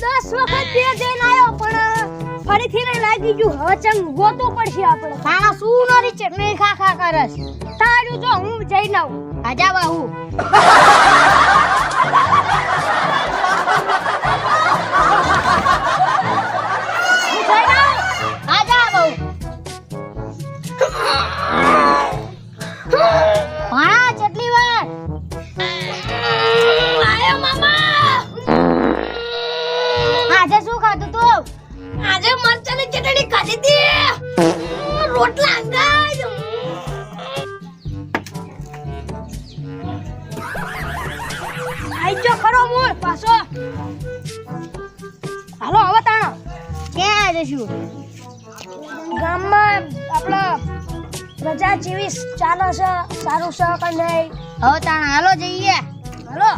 10 વખત બે જઈને આવ્યો પણ ફરીથી ને લાગી ગયું. હવે ચંગ ગોતો પડશે આપણે. તાણા સુનરી ચટણી ખા ખા કરસ. તારું જો હું જઈને આવું. આજા બાહુ. આજા બાહુ. મારા ચટણી વાર. આયો મામા. આજે શું ખાધું તું? આજે મરચાની ચટણી ખાધી હતી. રોટલા અંગાજ. આઈ જો ખરો મોર પાછો. હાલો હવે તાણો. ક્યાં આજે શું? ગામમાં આપણા પ્રજા જેવી ચાલે છે, સારું છે કે નહીં? હવે તાણા હાલો જઈએ. હાલો.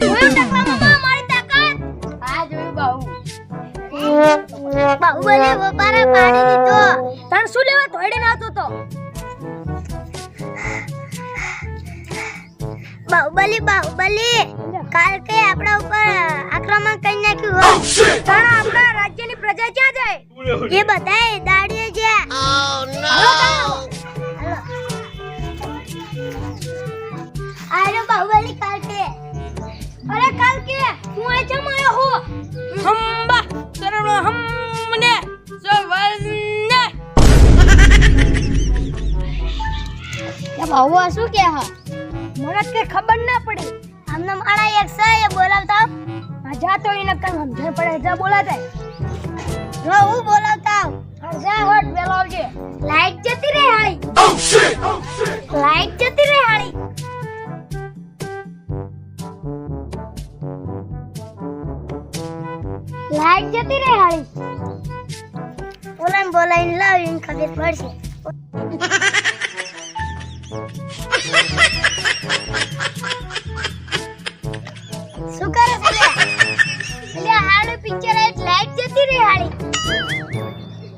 જોયું ટકલા મામા મારી તાકાત? આ જોયું બાહુ. બાહુબલી વપારા પાડી દીધો. તાણ શું લેવા ધોઈડીને આવતો તો? બાહુબલી કાલ કે આપણા ઉપર આક્રમણ કરી નાખ્યું હોય. તાણ આપણા રાજ્યની પ્રજા ક્યાં જાય? એ બધાય દાડીએ ગયા. આયો બાહુબલી કાલ કે. અરે કાલ કે હું આ જમ આયો હો. હંબા સર્વ હમને સવને. કે બાહુ આ શું કે હા? મને કે ખબર ના પડી. આમને મારા એક છે એ બોલાવતા. આ જા તો એને કઈ સમજણ પડે જા બોલાતા. જો હું બોલાવતા. જા હોટ વેલો આવજે. લાઈટ જતી રે હાળી. લાઈટ જતી રે હાળી. લાઈટ જતી રે હાળી. બોલાઈને લાવીને ખબર પડશે. શું કરે છે લે? હાડું પિક્ચર લાઈટ જતી રે હાળી.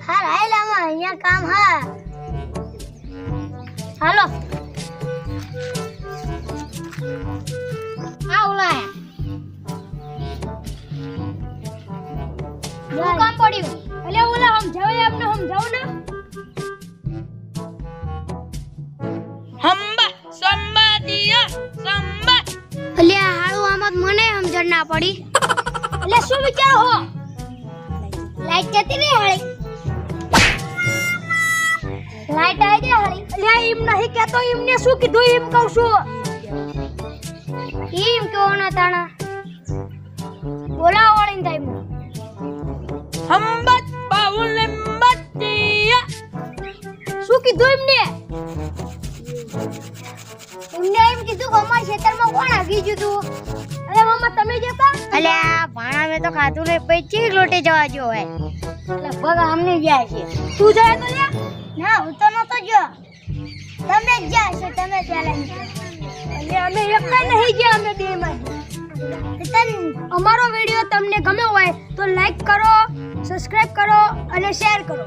હા રાયલામાં અહીંયા કામ હા. હાલો આ ઓલા શું કામ પડ્યું? અલે ઓલા સમજાવે આપને સમજાવ ને. હંબા સંબાદિયા સંબા. અલ્યા હાડું આમાં મને સમજણ ના પડી. અલે શું વિચાર હો? લાઈટ જતી રે હાળી. લાઈટ આવી ગઈ હાળી. અલે એમ નહીં કેતો, એમને શું કીધું એમ કહું છું. એમ કેવો તાણા બોલાવો વળીને થાય મને. હંબત બાઉલંબતિયા. શું કીધું એમને? એમને એમ કીધું કે અમારા ખેતરમાં કોણ આવી ગયું તું? અરે મામા તમે જતા? અલ્યા ભાણા મે તો ખાતું રે પછી લોટે જવા જો હે. લગભગ આમને ગયા છે. તું જાય તો લે. ના હું તો નતો જો. તમે જ ગયા છો. તમે પેલા અલે અમે એકલા નહીં ગયા, અમે બે માં. અમારો વિડિયો તમને ગમ્યો હોય તો લાઈક કરો, સબસ્ક્રાઇબ કરો અને શેર કરો.